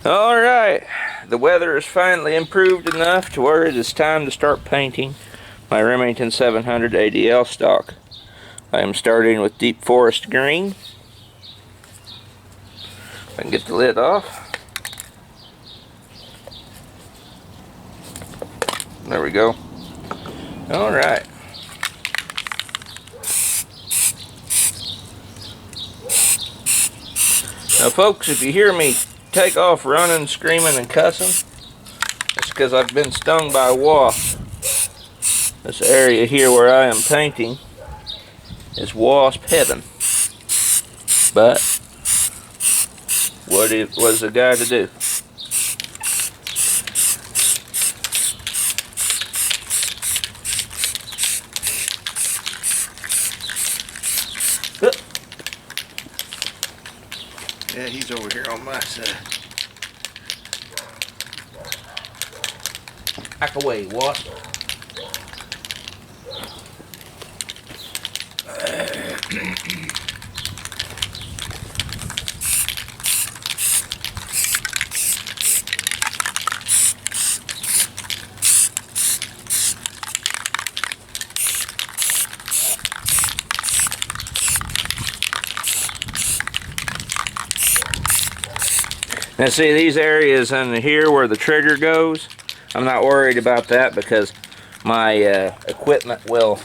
Alright, the weather has finally improved enough to where it is time to start painting my Remington 700 ADL stock. I am starting with deep forest green. If I can get the lid off. There we go. Alright. Now folks, if you hear me take off running, screaming, and cussing, it's because I've been stung by a wasp. This area here where I am painting is wasp heaven. But what is the guy to do? Yeah, he's over here on my side. Back away, wasp. Now see, these areas in here where the trigger goes, I'm not worried about that because my equipment will,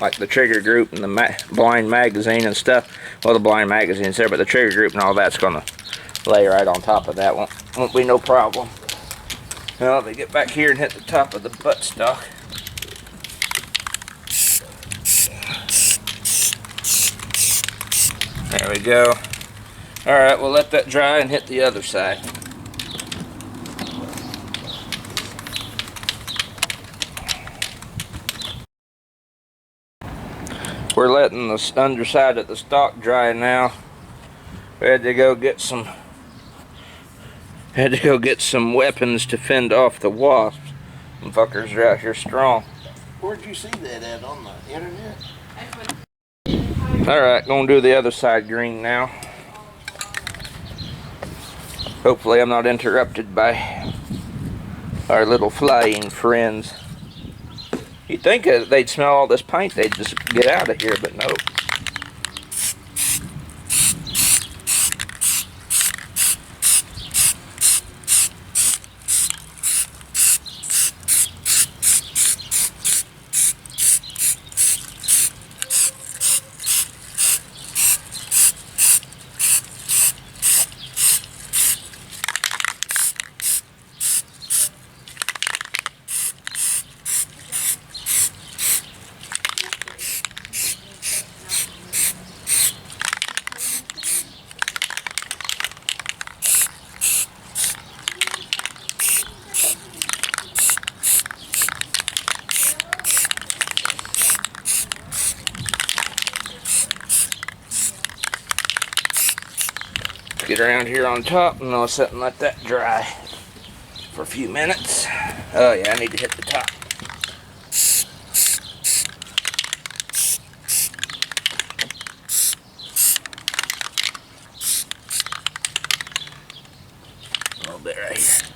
like the trigger group and the blind magazine and stuff, well, the blind magazine's there, but the trigger group and all that's going to lay right on top of that. Won't be no problem. Now let me get back here and hit the top of the buttstock. There we go. Alright, we'll let that dry and hit the other side. We're letting the underside of the stock dry now. We had to go get some weapons to fend off the wasps. Them fuckers are out here strong. Where'd you see that at, on the internet? Alright, gonna do the other side green now. Hopefully I'm not interrupted by our little flying friends. You'd think they'd smell all this paint, they'd just get out of here, but no. Get around here on top and I'll sit and let that dry for a few minutes. Oh yeah, I need to hit the top. A little bit right here.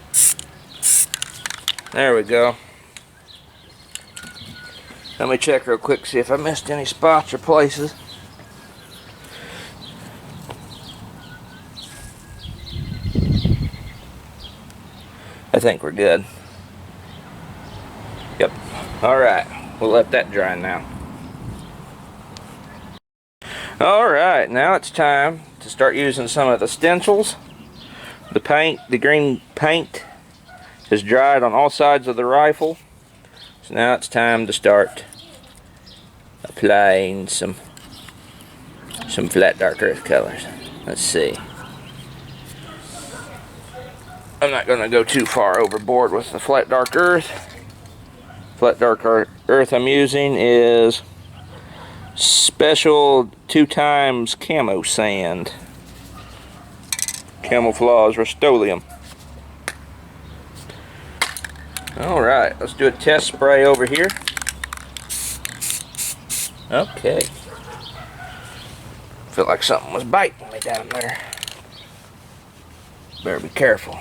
There we go. Let me check real quick, see if I missed any spots or places. I think we're good. Yep. Alright, we'll let that dry now. Alright, now it's time to start using some of the stencils. The paint, the green paint is dried on all sides of the rifle. So now it's time to start applying some flat dark earth colors. Let's see. I'm not going to go too far overboard with the flat dark earth. Flat dark earth I'm using is special 2x camo sand. Camouflage Rust-Oleum. Alright, let's do a test spray over here. Okay. Feel like something was biting me down there. Better be careful.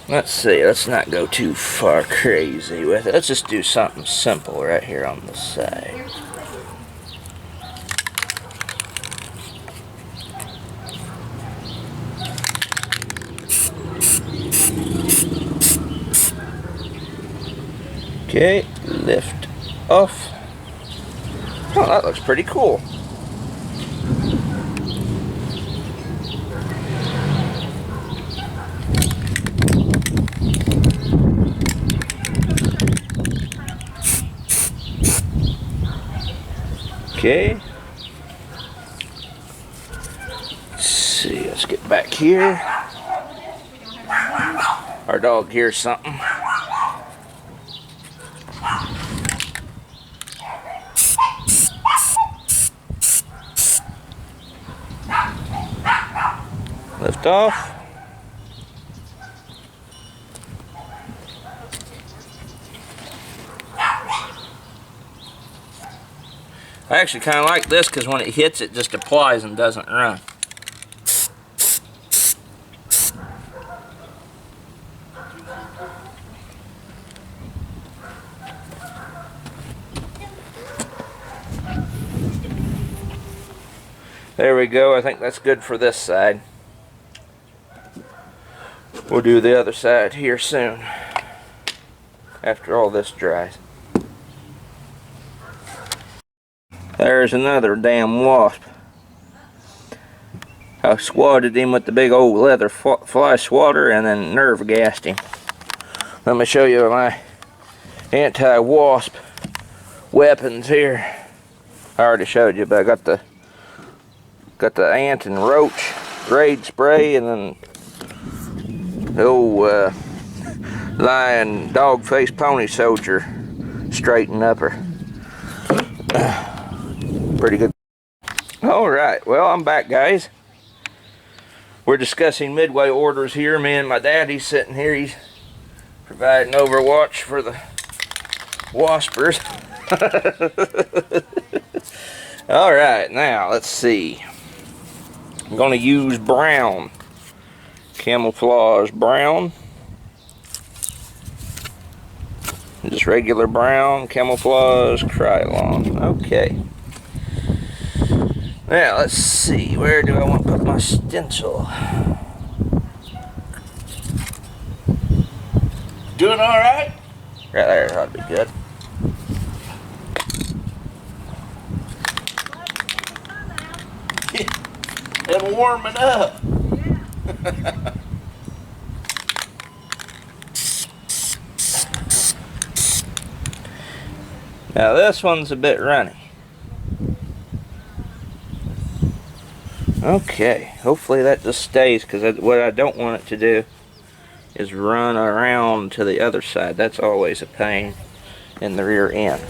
Let's see, let's not go too far crazy with it. Let's just do something simple right here on the side. Okay, lift off. Oh, that looks pretty cool. Okay. Let's see, let's get back here. Our dog hears something. Lift off. I actually kind of like this because when it hits, it just applies and doesn't run. There we go. I think that's good for this side. We'll do the other side here soon, after all this dries. There's another damn wasp. I swatted him with the big old leather fly swatter and then nerve gassed him. Let me show you my anti-wasp weapons here. I already showed you, but I got the ant and roach raid spray, and then the old lion dog face pony soldier straighten upper. Pretty good. Alright, well, I'm back, guys. We're discussing midway orders here. Me and my daddy's sitting here. He's providing overwatch for the waspers. Alright, now let's see. I'm going to use brown. Camouflage brown. Just regular brown, camouflage, Krylon. Okay. Now, let's see. Where do I want to put my stencil? Doing all right? Right there ought to be good. It'll warm it up. Now, this one's a bit runny. Okay, hopefully that just stays, because what I don't want it to do is run around to the other side. That's always a pain in the rear end.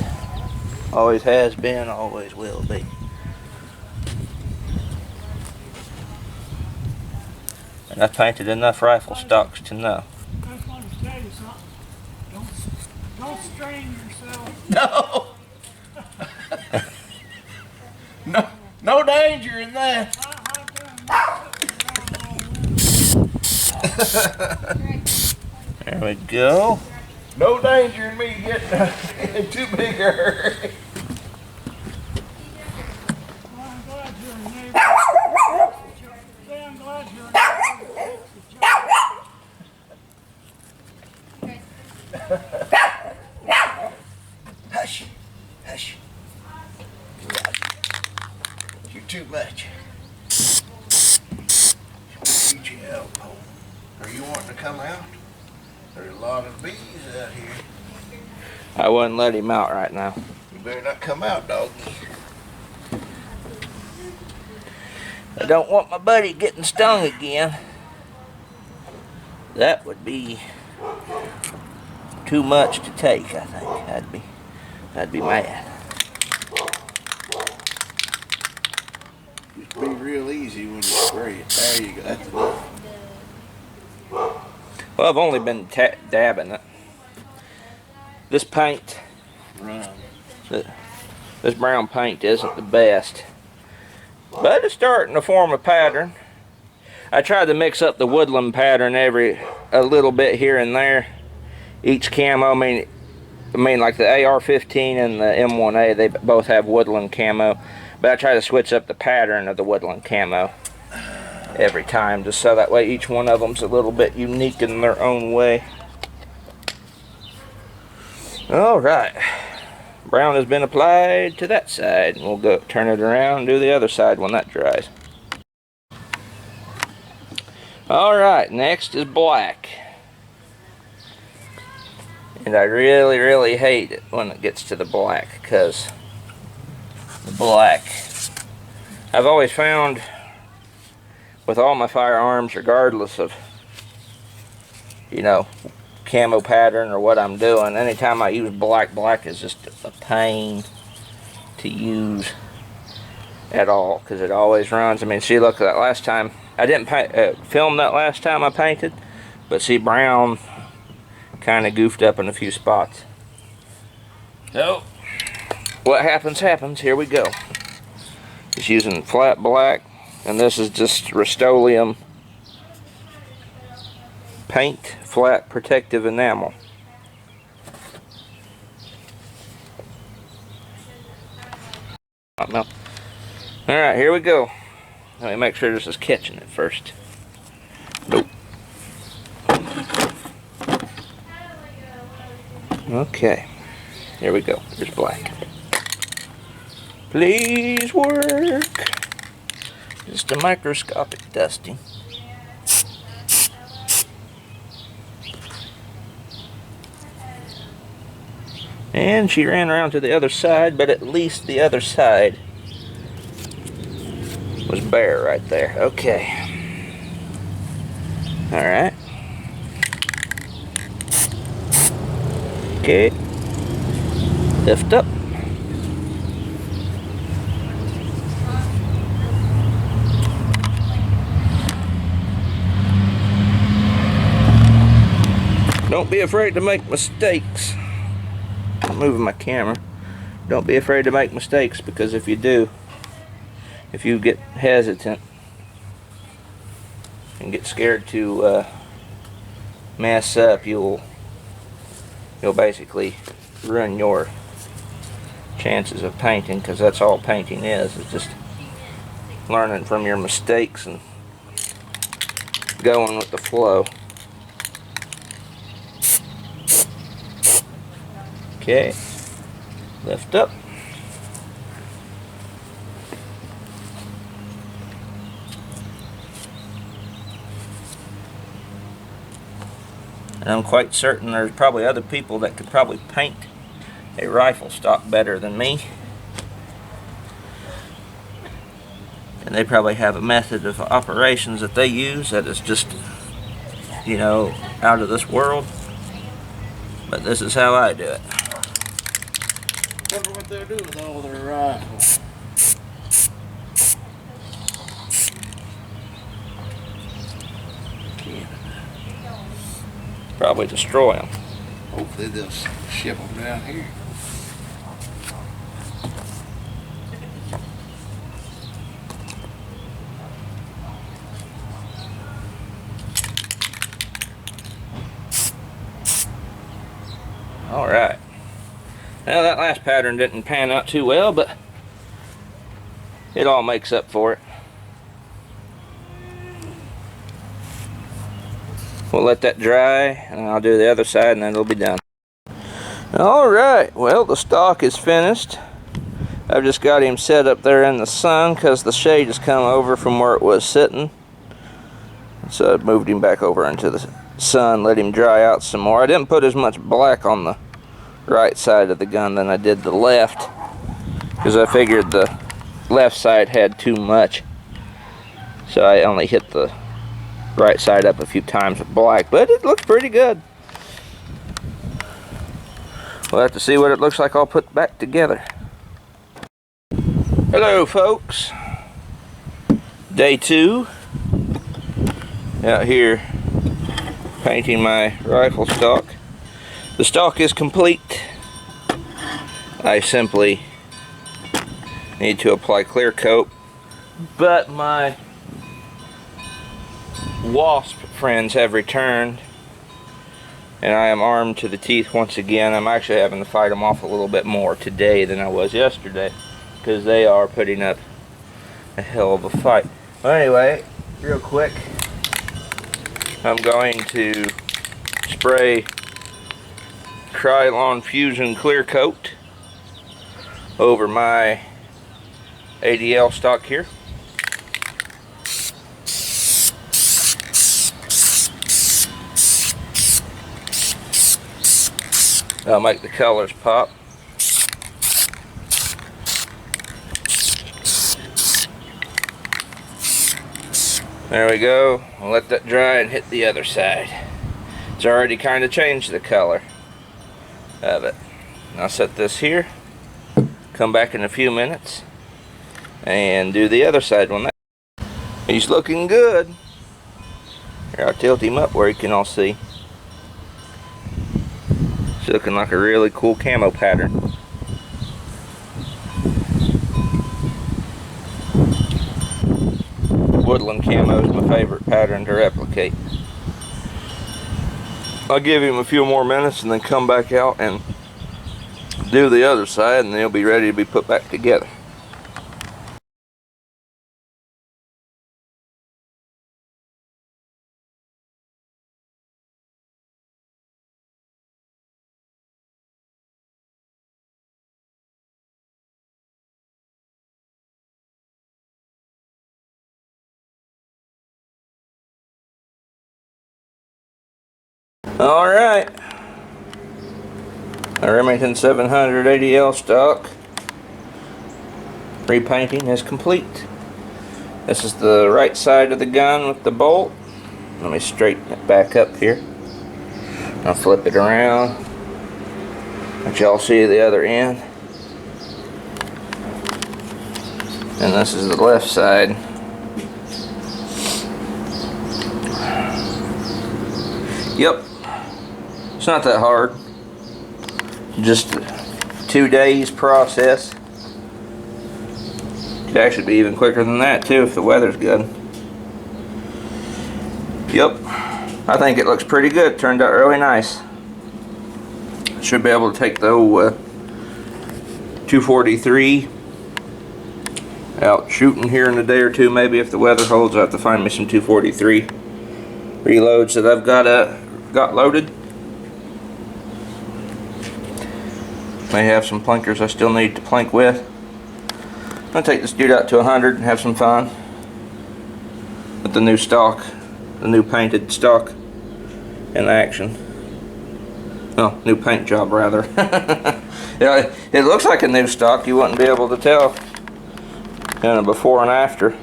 Always has been, always will be. And I've painted enough rifle stocks to know. I just want to tell you something. Don't strain yourself. No. No, no danger in that. There we go. No danger in me getting in too big a hurry. Well, I'm glad you're a neighbor. Say I'm glad you're a neighbor. Hush, hush. You're too much. Beat your elbow. Are you wanting to come out? There's a lot of bees out here. I wouldn't let him out right now. You better not come out, doggy. I don't want my buddy getting stung again. That would be too much to take, I think. I'd be mad. It'd be real easy when you spray it. There you go. That's enough. Well, I've only been dabbing it. This paint, Run. this brown paint isn't the best, but it's starting to form a pattern. I tried to mix up the woodland pattern a little bit here and there. Each camo, I mean like the AR-15 and the M1A, they both have woodland camo. But I try to switch up the pattern of the woodland camo every time, just so that way each one of them's a little bit unique in their own way. Alright. Brown has been applied to that side. We'll go turn it around and do the other side when that dries. Alright, next is black. And I really, really hate it when it gets to the black, because the black, I've always found with all my firearms, regardless of, you know, camo pattern or what I'm doing, anytime I use black is just a pain to use at all, because it always runs. I mean, see, look, that last time I didn't film that last time I painted, but see, brown kind of goofed up in a few spots. So what happens happens. Here we go. Just using flat black, and this is just Rust-Oleum paint, flat protective enamel. Alright, here we go. Let me make sure this is catching it first. Nope. Okay, here we go. Here's black. Please work. Just a microscopic dusting. And she ran around to the other side, but at least the other side was bare right there. Okay. Alright. Okay. Lift up. Don't be afraid to make mistakes. I'm moving my camera. Don't be afraid to make mistakes, because if you do, if you get hesitant and get scared to mess up, you'll basically ruin your chances of painting, because that's all painting is. It's just learning from your mistakes and going with the flow. Okay, lift up. And I'm quite certain there's probably other people that could probably paint a rifle stock better than me. And they probably have a method of operations that they use that is just, you know, out of this world. But this is how I do it. Wonder what they'll do with all their rifles. Probably destroy them. Hopefully they'll ship them down here. Alright. Now that last pattern didn't pan out too well, but it all makes up for it. We'll let that dry, and I'll do the other side, and then it'll be done. Alright, well, the stock is finished. I've just got him set up there in the sun because the shade has come over from where it was sitting. So I moved him back over into the sun, let him dry out some more. I didn't put as much black on the right side of the gun than I did the left, because I figured the left side had too much. So I only hit the right side up a few times with black, but it looks pretty good. We'll have to see what it looks like all put back together. Hello folks, day 2 out here painting my rifle stock. The stock is complete. I simply need to apply clear coat, but my wasp friends have returned, and I am armed to the teeth once again. I'm actually having to fight them off a little bit more today than I was yesterday, because they are putting up a hell of a fight. Well, anyway, real quick, I'm going to spray Krylon Fusion Clear Coat over my ADL stock here. That'll make the colors pop. There we go. I'll let that dry and hit the other side. It's already kind of changed the color of it. I'll set this here, come back in a few minutes, and do the other side one. He's looking good. Here, I'll tilt him up where you can all see. It's looking like a really cool camo pattern. Woodland camo is my favorite pattern to replicate. I'll give him a few more minutes and then come back out and do the other side, and they'll be ready to be put back together. Alright, a Remington 700 ADL stock repainting is complete. This is the right side of the gun with the bolt. Let me straighten it back up here. I'll flip it around, let y'all see the other end. And this is the left side. Yep. It's not that hard. Just a 2 days process. Could actually be even quicker than that too if the weather's good. Yep. I think it looks pretty good. Turned out really nice. Should be able to take the 243 out shooting here in a day or two, maybe if the weather holds. I'll have to find me some 243 reloads that I've got loaded. May have some plankers I still need to plank with. I'm gonna take this dude out to 100 and have some fun with the new stock, the new painted stock in action. Oh, new paint job rather. Yeah, it looks like a new stock. You wouldn't be able to tell in a before and after.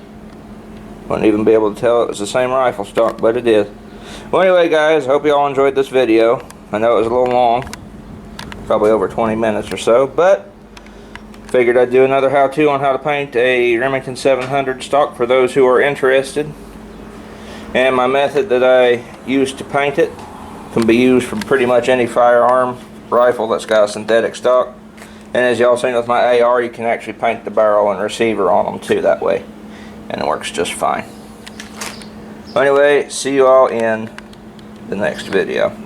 Wouldn't even be able to tell it was the same rifle stock, but it is. Well, anyway, guys, hope you all enjoyed this video. I know it was a little long, probably over 20 minutes or so, but figured I'd do another how-to on how to paint a Remington 700 stock for those who are interested. And my method that I use to paint it can be used for pretty much any firearm rifle that's got a synthetic stock. And as y'all seen with my AR, you can actually paint the barrel and receiver on them too that way, and it works just fine. Anyway, see you all in the next video.